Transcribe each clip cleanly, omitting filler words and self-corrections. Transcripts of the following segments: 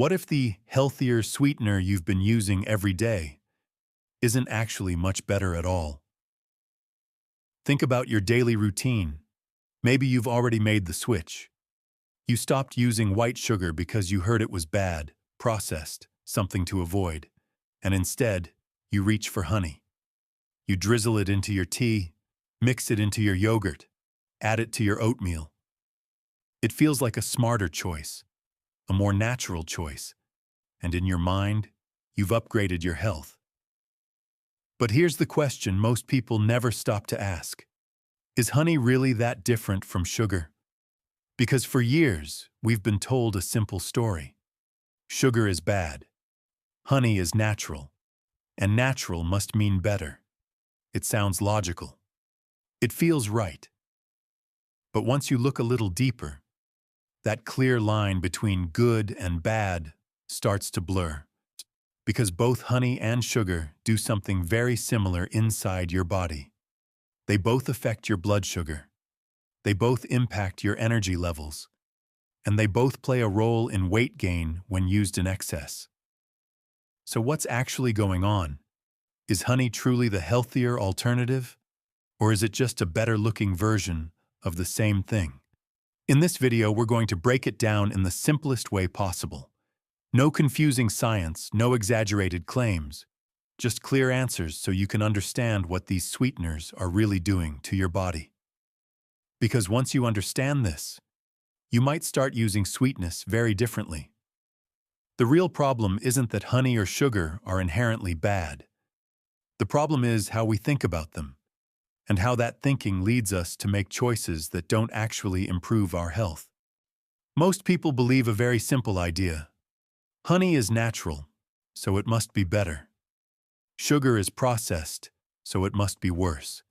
What if the healthier sweetener you've been using every day isn't actually much better at all? Think about your daily routine. Maybe you've already made the switch. You stopped using white sugar because you heard it was bad, processed, something to avoid, and instead, you reach for honey. You drizzle it into your tea, mix it into your yogurt, add it to your oatmeal. It feels like a smarter choice, a more natural choice, and in your mind, you've upgraded your health. But here's the question most people never stop to ask. Is honey really that different from sugar? Because for years, we've been told a simple story. Sugar is bad. Honey is natural. And natural must mean better. It sounds logical. It feels right. But once you look a little deeper, that clear line between good and bad starts to blur. Because both honey and sugar do something very similar inside your body. They both affect your blood sugar. They both impact your energy levels. And they both play a role in weight gain when used in excess. So what's actually going on? Is honey truly the healthier alternative? Or is it just a better-looking version of the same thing? In this video, we're going to break it down in the simplest way possible. No confusing science, no exaggerated claims, just clear answers so you can understand what these sweeteners are really doing to your body. Because once you understand this, you might start using sweetness very differently. The real problem isn't that honey or sugar are inherently bad. The problem is how we think about them, and how that thinking leads us to make choices that don't actually improve our health. Most people believe a very simple idea. Honey is natural, so it must be better. Sugar is processed, so it must be worse.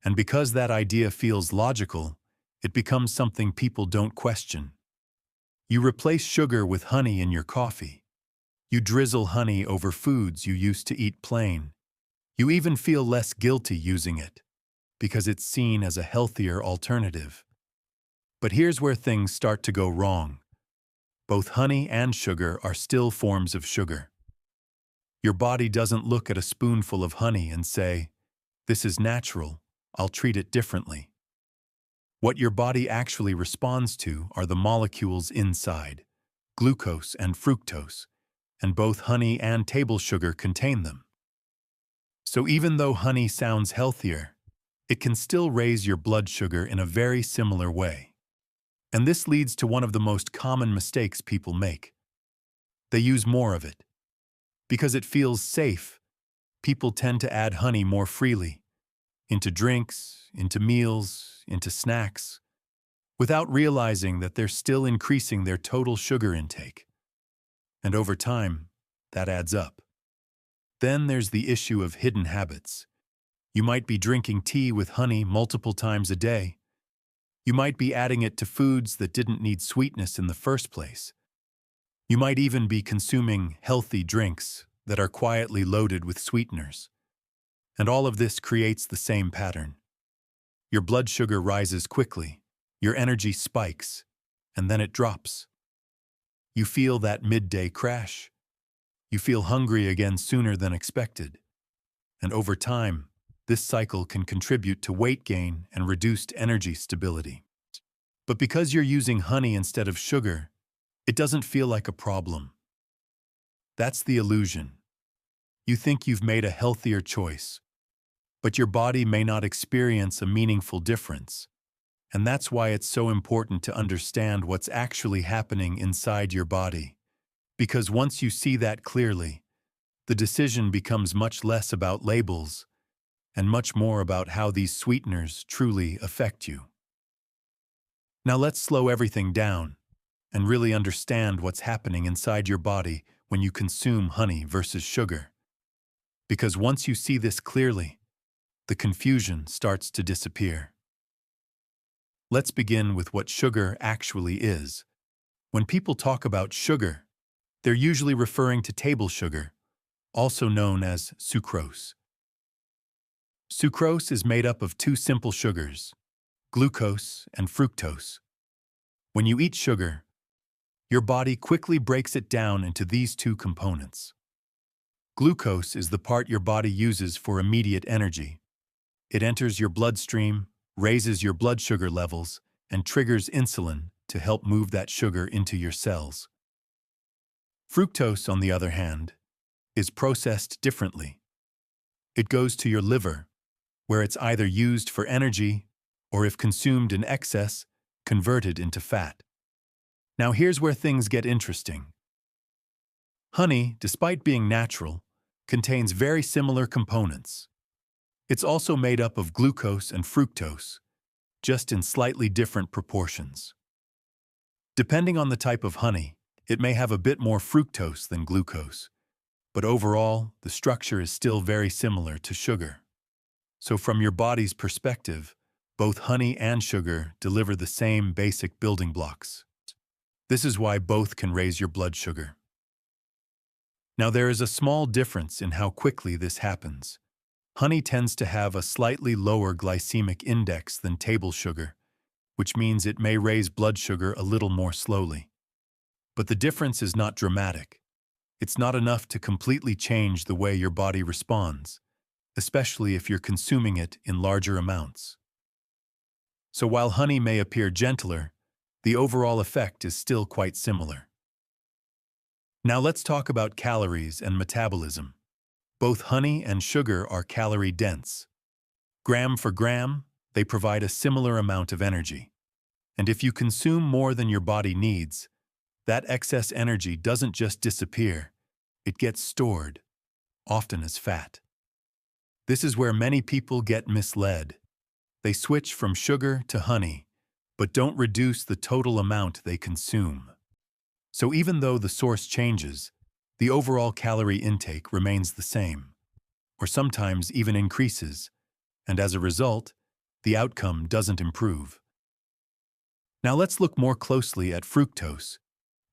And because that idea feels logical, it becomes something people don't question. You replace sugar with honey in your coffee. You drizzle honey over foods you used to eat plain. You even feel less guilty using it, because it's seen as a healthier alternative. But here's where things start to go wrong. Both honey and sugar are still forms of sugar. Your body doesn't look at a spoonful of honey and say, "This is natural, I'll treat it differently." What your body actually responds to are the molecules inside, glucose and fructose, and both honey and table sugar contain them. So even though honey sounds healthier, it can still raise your blood sugar in a very similar way. And this leads to one of the most common mistakes people make. They use more of it. Because it feels safe, people tend to add honey more freely, into drinks, into meals, into snacks, without realizing that they're still increasing their total sugar intake. And over time, that adds up. Then there's the issue of hidden habits. You might be drinking tea with honey multiple times a day. You might be adding it to foods that didn't need sweetness in the first place. You might even be consuming healthy drinks that are quietly loaded with sweeteners. And all of this creates the same pattern. Your blood sugar rises quickly, your energy spikes, and then it drops. You feel that midday crash. You feel hungry again sooner than expected. And over time, this cycle can contribute to weight gain and reduced energy stability. But because you're using honey instead of sugar, it doesn't feel like a problem. That's the illusion. You think you've made a healthier choice, but your body may not experience a meaningful difference. And that's why it's so important to understand what's actually happening inside your body. Because once you see that clearly, the decision becomes much less about labels and much more about how these sweeteners truly affect you. Now let's slow everything down and really understand what's happening inside your body when you consume honey versus sugar. Because once you see this clearly, the confusion starts to disappear. Let's begin with what sugar actually is. When people talk about sugar, they're usually referring to table sugar, also known as sucrose. Sucrose is made up of two simple sugars, glucose and fructose. When you eat sugar, Your body quickly breaks it down into these two components. Glucose is the part your body uses for immediate energy. It enters your bloodstream, raises your blood sugar levels, and triggers insulin to help move that sugar into your cells. Fructose, on the other hand, is processed differently. It goes to your liver, where it's either used for energy or, if consumed in excess, converted into fat. Now here's where things get interesting. Honey, despite being natural, contains very similar components. It's also made up of glucose and fructose, just in slightly different proportions. Depending on the type of honey, it may have a bit more fructose than glucose, but overall, the structure is still very similar to sugar. So from your body's perspective, both honey and sugar deliver the same basic building blocks. This is why both can raise your blood sugar. Now there is a small difference in how quickly this happens. Honey tends to have a slightly lower glycemic index than table sugar, which means it may raise blood sugar a little more slowly. But the difference is not dramatic. It's not enough to completely change the way your body responds, especially if you're consuming it in larger amounts. So while honey may appear gentler, the overall effect is still quite similar. Now let's talk about calories and metabolism. Both honey and sugar are calorie-dense. Gram for gram, they provide a similar amount of energy. And if you consume more than your body needs, that excess energy doesn't just disappear, it gets stored, often as fat. This is where many people get misled. They switch from sugar to honey, but don't reduce the total amount they consume. So even though the source changes, the overall calorie intake remains the same, or sometimes even increases, and as a result, the outcome doesn't improve. Now let's look more closely at fructose,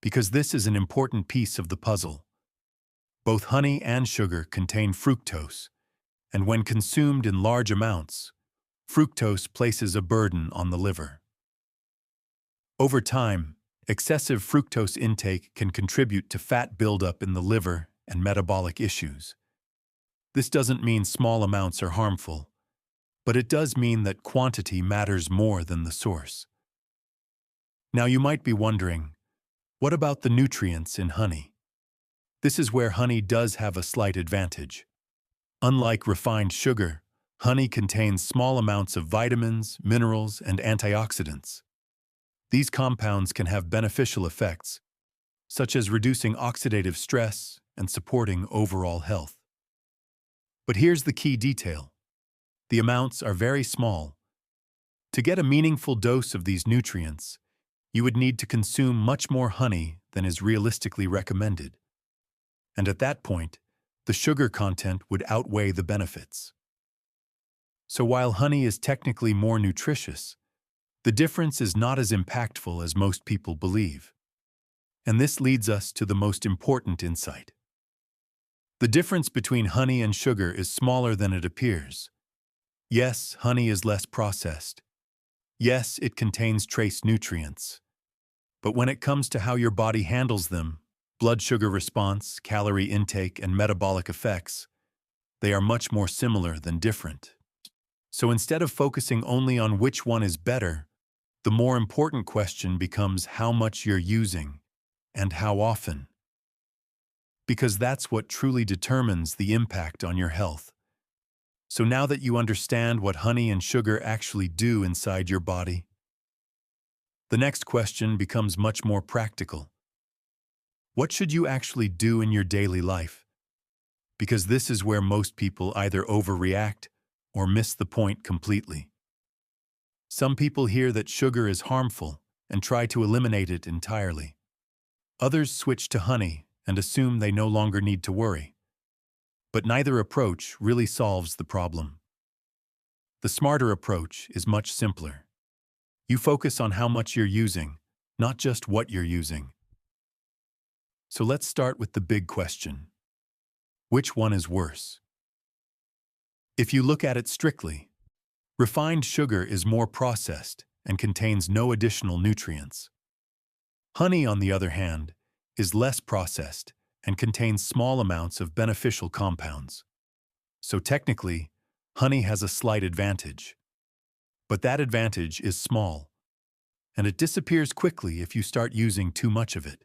because this is an important piece of the puzzle. Both honey and sugar contain fructose, and when consumed in large amounts, fructose places a burden on the liver. Over time, excessive fructose intake can contribute to fat buildup in the liver and metabolic issues. This doesn't mean small amounts are harmful, but it does mean that quantity matters more than the source. Now you might be wondering, what about the nutrients in honey? This is where honey does have a slight advantage. Unlike refined sugar, honey contains small amounts of vitamins, minerals, and antioxidants. These compounds can have beneficial effects, such as reducing oxidative stress and supporting overall health. But here's the key detail. The amounts are very small. To get a meaningful dose of these nutrients, you would need to consume much more honey than is realistically recommended. And at that point, the sugar content would outweigh the benefits. So while honey is technically more nutritious, the difference is not as impactful as most people believe. And this leads us to the most important insight. The difference between honey and sugar is smaller than it appears. Yes, honey is less processed. Yes, it contains trace nutrients. But when it comes to how your body handles them, blood sugar response, calorie intake, and metabolic effects, they are much more similar than different. So instead of focusing only on which one is better, the more important question becomes how much you're using and how often. Because that's what truly determines the impact on your health. So now that you understand what honey and sugar actually do inside your body, the next question becomes much more practical. What should you actually do in your daily life? Because this is where most people either overreact or miss the point completely. Some people hear that sugar is harmful and try to eliminate it entirely. Others switch to honey and assume they no longer need to worry. But neither approach really solves the problem. The smarter approach is much simpler. You focus on how much you're using, not just what you're using. So let's start with the big question. Which one is worse? If you look at it strictly, refined sugar is more processed and contains no additional nutrients. Honey, on the other hand, is less processed and contains small amounts of beneficial compounds. So technically, honey has a slight advantage. But that advantage is small, and it disappears quickly if you start using too much of it.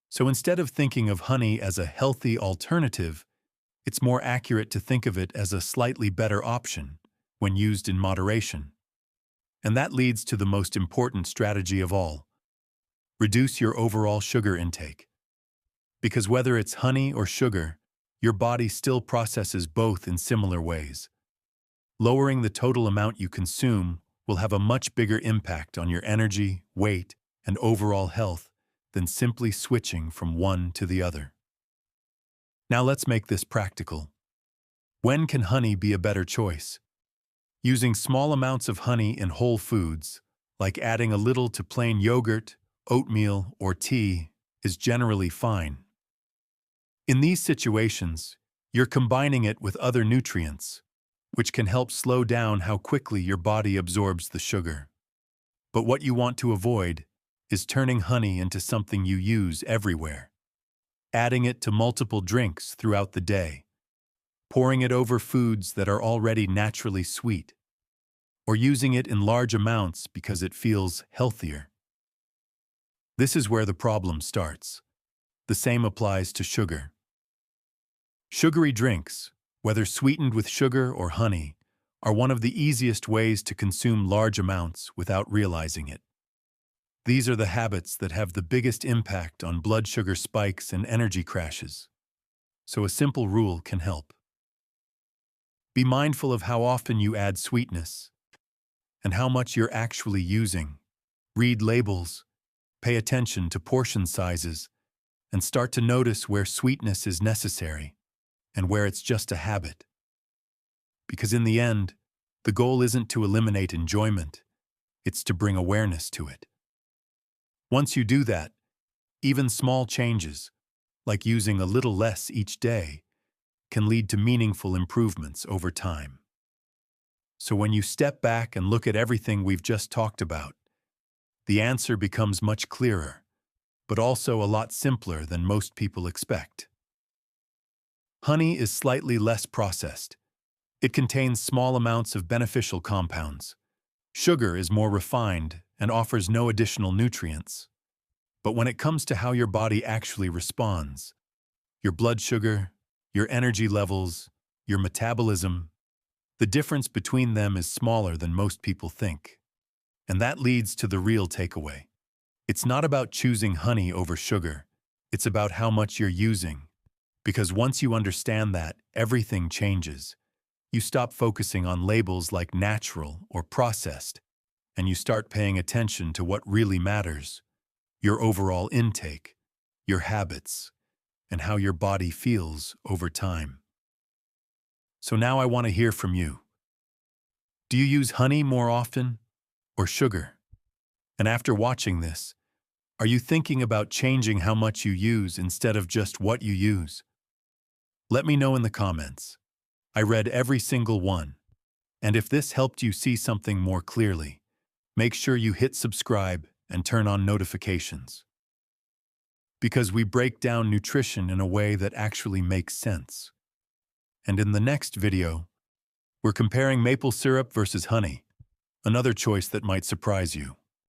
So instead of thinking of honey as a healthy alternative, it's more accurate to think of it as a slightly better option when used in moderation. And that leads to the most important strategy of all: reduce your overall sugar intake. Because whether it's honey or sugar, your body still processes both in similar ways. Lowering the total amount you consume will have a much bigger impact on your energy, weight, and overall health than simply switching from one to the other. Now let's make this practical. When can honey be a better choice? Using small amounts of honey in whole foods, like adding a little to plain yogurt, oatmeal, or tea, is generally fine. In these situations, you're combining it with other nutrients, which can help slow down how quickly your body absorbs the sugar. But what you want to avoid is turning honey into something you use everywhere, adding it to multiple drinks throughout the day, pouring it over foods that are already naturally sweet, or using it in large amounts because it feels healthier. This is where the problem starts. The same applies to sugar. Sugary drinks, whether sweetened with sugar or honey, are one of the easiest ways to consume large amounts without realizing it. These are the habits that have the biggest impact on blood sugar spikes and energy crashes. So a simple rule can help. Be mindful of how often you add sweetness and how much you're actually using. Read labels, pay attention to portion sizes, and start to notice where sweetness is necessary and where it's just a habit. Because in the end, the goal isn't to eliminate enjoyment, it's to bring awareness to it. Once you do that, even small changes, like using a little less each day, can lead to meaningful improvements over time. So when you step back and look at everything we've just talked about, the answer becomes much clearer, but also a lot simpler than most people expect. Honey is slightly less processed. It contains small amounts of beneficial compounds. Sugar is more refined and offers no additional nutrients. But when it comes to how your body actually responds, your blood sugar, your energy levels, your metabolism, the difference between them is smaller than most people think. And that leads to the real takeaway. It's not about choosing honey over sugar. It's about how much you're using. Because once you understand that, everything changes. You stop focusing on labels like natural or processed, and you start paying attention to what really matters: your overall intake, your habits, and how your body feels over time. So now I want to hear from you. Do you use honey more often or sugar? And after watching this, are you thinking about changing how much you use instead of just what you use? Let me know in the comments. I read every single one. And if this helped you see something more clearly, make sure you hit subscribe and turn on notifications. Because we break down nutrition in a way that actually makes sense. And in the next video, we're comparing maple syrup versus honey, another choice that might surprise you.